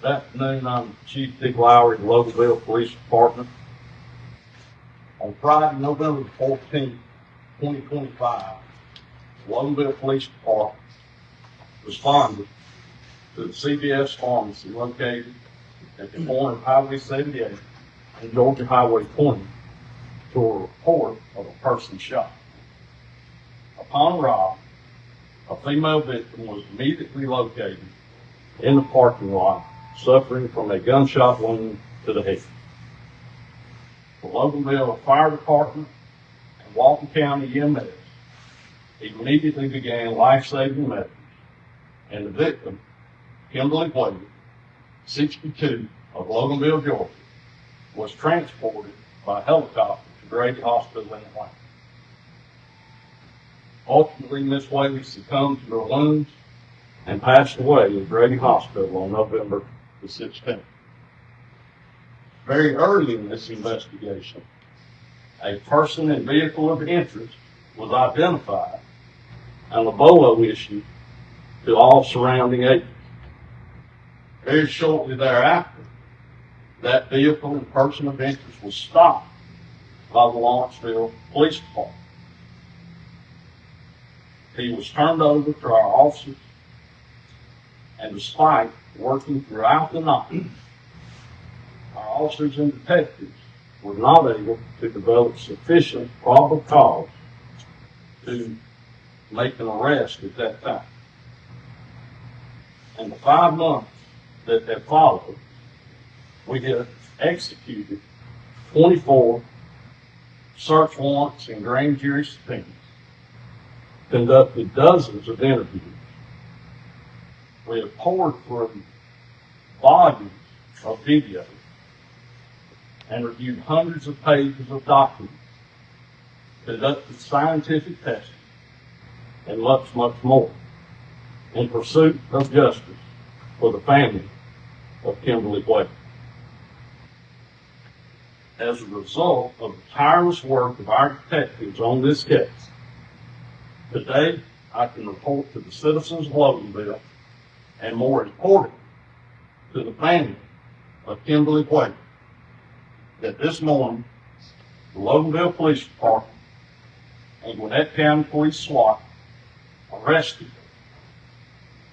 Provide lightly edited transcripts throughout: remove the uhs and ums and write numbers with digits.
Good afternoon, I'm Chief Dick Lowry of the Loganville Police Department. On Friday, November 14th, 2025, the Loganville Police Department responded to the CVS pharmacy located at the corner of Highway 78 and Georgia Highway 20 to a report of a person shot. Upon arrival, a female victim was immediately located in the parking lot, suffering from a gunshot wound to the head. The Loganville Fire Department and Walton County EMS immediately began life-saving measures, and the victim, Kimberly Whaley, 62, of Loganville, Georgia, was transported by helicopter to Grady Hospital in Atlanta. Ultimately, Ms. Whaley succumbed to her wounds and passed away at Grady Hospital on November the 16th. Very early in this investigation, a person and vehicle of interest was identified and a BOLO issued to all surrounding agents. Very shortly thereafter, that vehicle and person of interest was stopped by the Loganville Police Department. He was turned over to our officers, and despite working throughout the night, our officers and detectives were not able to develop sufficient probable cause to make an arrest at that time. In the 5 months that have followed, we have executed 24 search warrants and grand jury subpoenas, conducted dozens of interviews. We have poured through volumes of video and reviewed hundreds of pages of documents, conducted scientific testing, and much, much more in pursuit of justice for the family of Kimberly Whaley. As a result of the tireless work of our detectives on this case, today I can report to the citizens of Loganville, and more important, to the family of Kimberly Whaley, that this morning, the Loganville Police Department and Gwinnett County Police SWAT arrested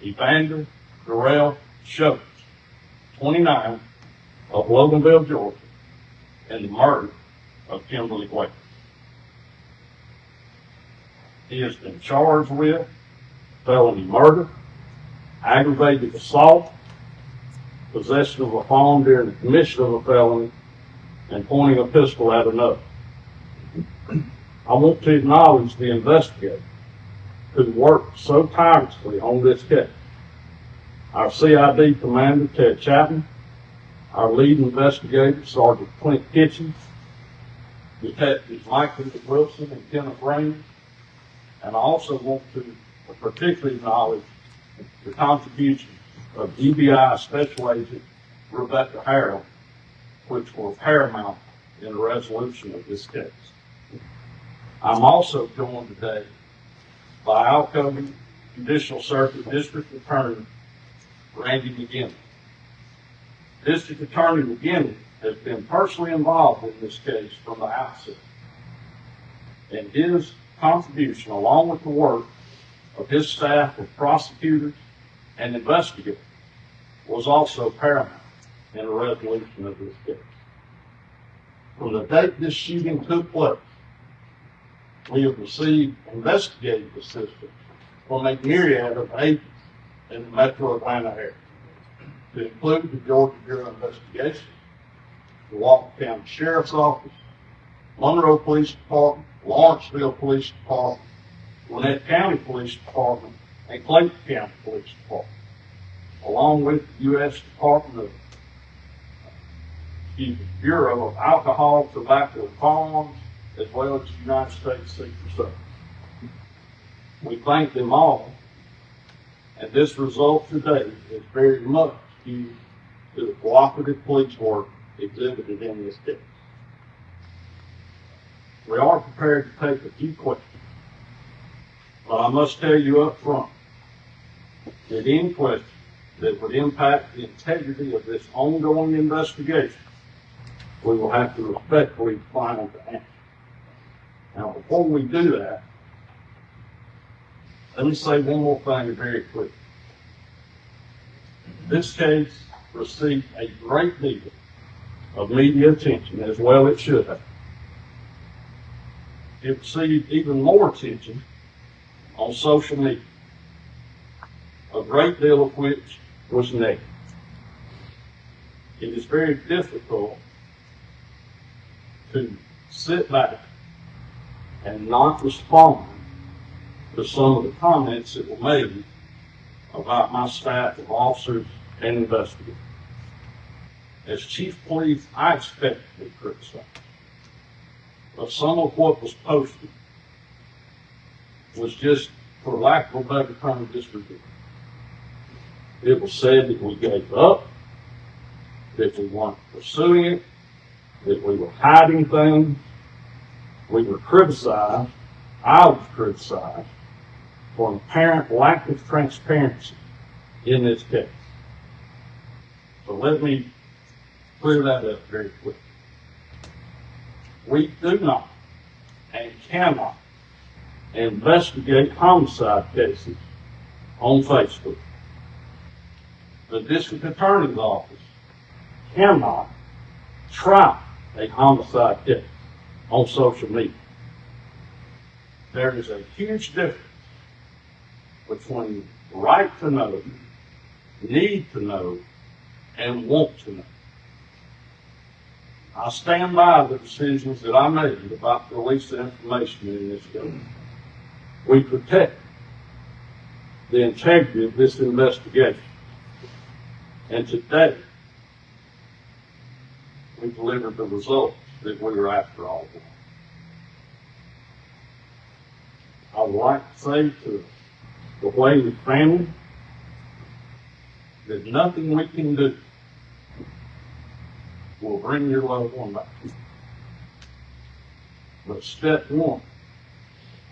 Evander Darrell Schultz, 29, of Loganville, Georgia, in the murder of Kimberly Whaley. He has been charged with felony murder, aggravated assault, possession of a phone during the commission of a felony, and pointing a pistol at another. I want to acknowledge the investigator who worked so tirelessly on this case. Our CID Commander, Ted Chapman, our lead investigator, Sergeant Clint Kitchens, Detectives Michael Wilson and Kenneth Raines, and I also want to particularly acknowledge the contributions of GBI Special Agent Rebecca Harrell, which were paramount in the resolution of this case. I'm also joined today by Alcove Judicial Circuit District Attorney Randy McGinney. District Attorney McGinney has been personally involved in this case from the outset, and his contribution, along with the work of his staff of prosecutors and investigators, was also paramount in the resolution of this case. From the date this shooting took place, we have received investigative assistance from a myriad of agents in the metro Atlanta area, to include the Georgia Bureau of Investigation, the Walton County Sheriff's Office, Monroe Police Department, Lawrenceville Police Department, Gwinnett County Police Department, and Clayton County Police Department, along with the U.S. Department of Bureau of Alcohol, Tobacco, and Firearms, as well as the United States Secret Service. We thank them all, and this result today is very much due to the cooperative police work exhibited in this case. We are prepared to take a few questions, but I must tell you up front that any question that would impact the integrity of this ongoing investigation, we will have to respectfully decline to answer. Now, before we do that, let me say one more thing very quickly. This case received a great deal of media attention, as well it should have. It received even more attention on social media, a great deal of which was negative. It is very difficult to sit back and not respond to some of the comments that were made about my staff of officers and investigators. As chief of police, I expect to be criticized. But some of what was posted was just, for lack of a better term, disregard. It was said that we gave up, that we weren't pursuing it, that we were hiding things. We were criticized, I was criticized, for an apparent lack of transparency in this case. So let me clear that up very quickly. We do not and cannot investigate homicide cases on Facebook. The district attorney's office cannot try a homicide case on social media. There is a huge difference between right to know, need to know, and want to know. I stand by the decisions that I made about the release of information in this case. We protect the integrity of this investigation. And today, we delivered the results that we were after all along. I would like to say to the Whaley family that nothing we can do will bring your loved one back. But step one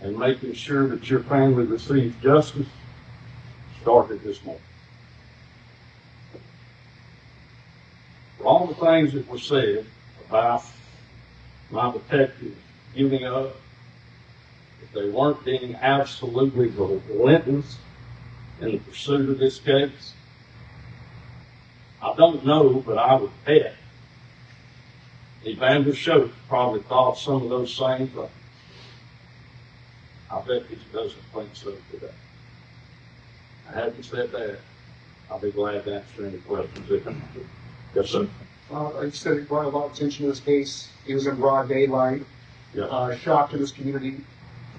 in making sure that your family receives justice started this morning. For all the things that were said about my detectives giving up, if they weren't being absolutely relentless in the pursuit of this case, I don't know, but I would bet Evander Schultz probably thought some of those same things. I bet he doesn't think so today. Having said that, I'll be glad to answer any questions if you have. Yes, sir. Like you said, it brought a lot of attention to this case. It was in broad daylight. Yeah. Shock to this community.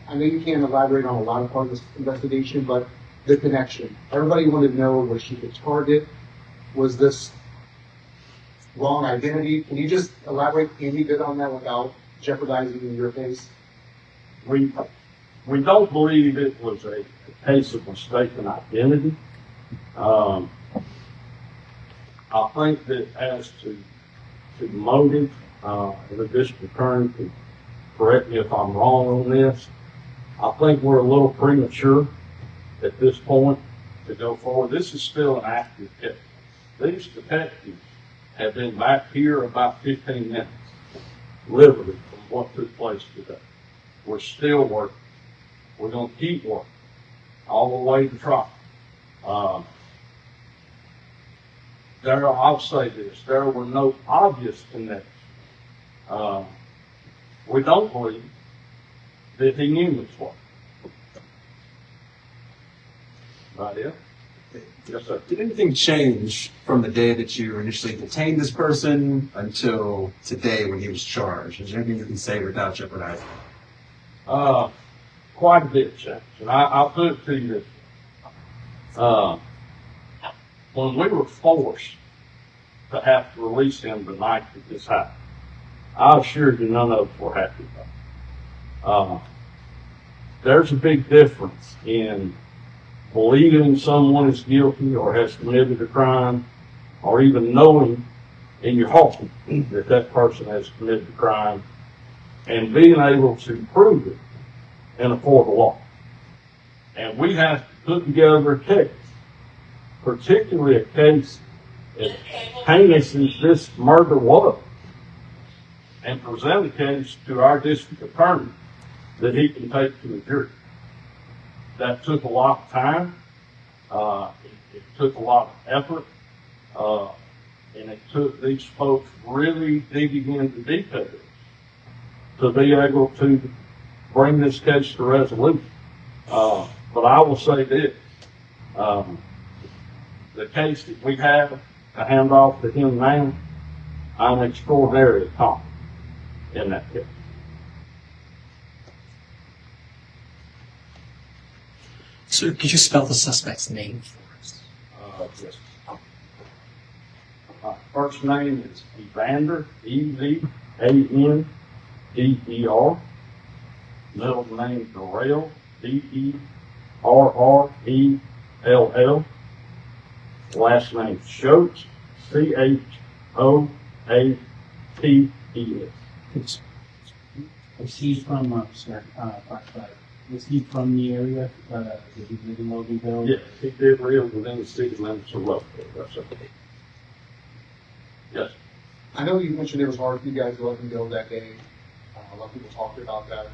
I know you can't elaborate on a lot of part of this investigation, but the connection. Everybody wanted to know, was she the target? Was this wrong identity? Can you just elaborate any bit on that without jeopardizing your case? We don't believe it was a case of mistaken identity. I think that as to motive, the district attorney could correct me if I'm wrong on this. I think we're a little premature at this point to go forward. This is still an active case. These detectives have been back here about 15 minutes, literally, from what took place today. We're still working. We're going to keep working all the way to trial. I'll say this, there were no obvious connections. We don't believe that he knew this one. Right here? Yes, sir. Did anything change from the day that you initially detained this person until today when he was charged? Is there anything you can say without jeopardizing? Quite a bit changed. And I'll put it to you this way. When we were forced to have to release him the night that this happened, I assure you none of us were happy about it. There's a big difference in believing someone is guilty or has committed a crime, or even knowing in your heart that that person has committed a crime, and being able to prove it in a court of law. And we have to put together a case particularly a case as heinous as this murder was, and present a case to our district attorney that he can take to the jury. That took a lot of time. It took a lot of effort. And it took these folks really digging into details to be able to bring this case to resolution. But I will say this, the case that we have to hand off to him now, I'm extraordinarily confident in that case. Sir, could you spell the suspect's name for us? Yes. First name is Evander, E-V-A-N-D-E-R. Middle name Darrell, D-E-R-R-E-L-L. Last name Schultz, C-H-O-A-T-E-S. Was he from, was he from the area? Did he live in Loganville? Yes, he did live within the city limits of Loganville. That's okay. Yes. I know you mentioned it was hard for you guys to let him go that day. A lot of people talked about that.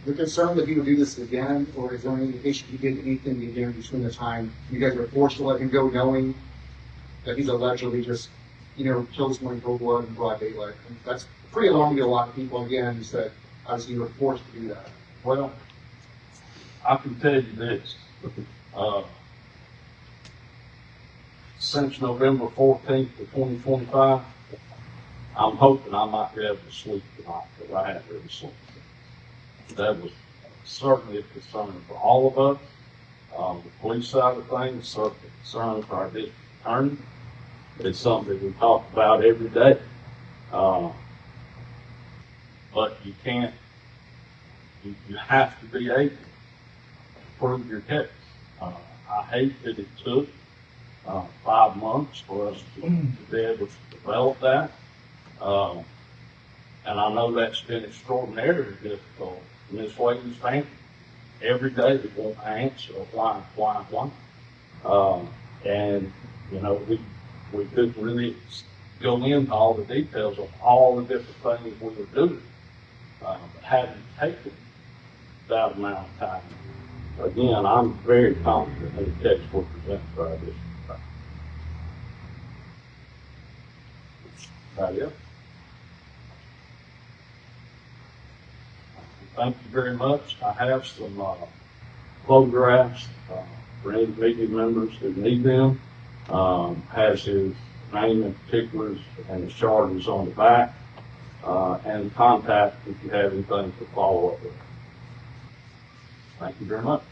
The concern that he would do this again, or is there any indication he did anything again between the time you guys were forced to let him go, knowing that he's allegedly just, killed someone in cold blood in broad daylight? And that's pretty alarming to a lot of people. Again, you said obviously you were forced to do that. Well, I can tell you this. Since November 14th of 2025, I'm hoping I might be able to sleep tonight, because I haven't really slept. That was certainly a concern for all of us. The police side of things, certainly a concern for our district attorney. It's something we talk about every day. But you can't, you have to be able to prove your case. I hate that it took 5 months for us to be able to develop that. And I know that's been extraordinarily difficult. Ms. Whaley's family, every day they won't answer why. And, we couldn't really go into all the details of all the different things we were doing. But having taken that amount of time, again, I'm very confident in the case we're presenting for our district. Right. Thank you very much. I have some photographs for any media members who need them. Has his name and particulars and his charges on the back, and contact if you have anything to follow up with. Thank you very much.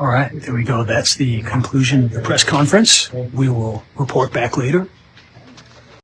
All right, there we go. That's the conclusion of the press conference. We will report back later.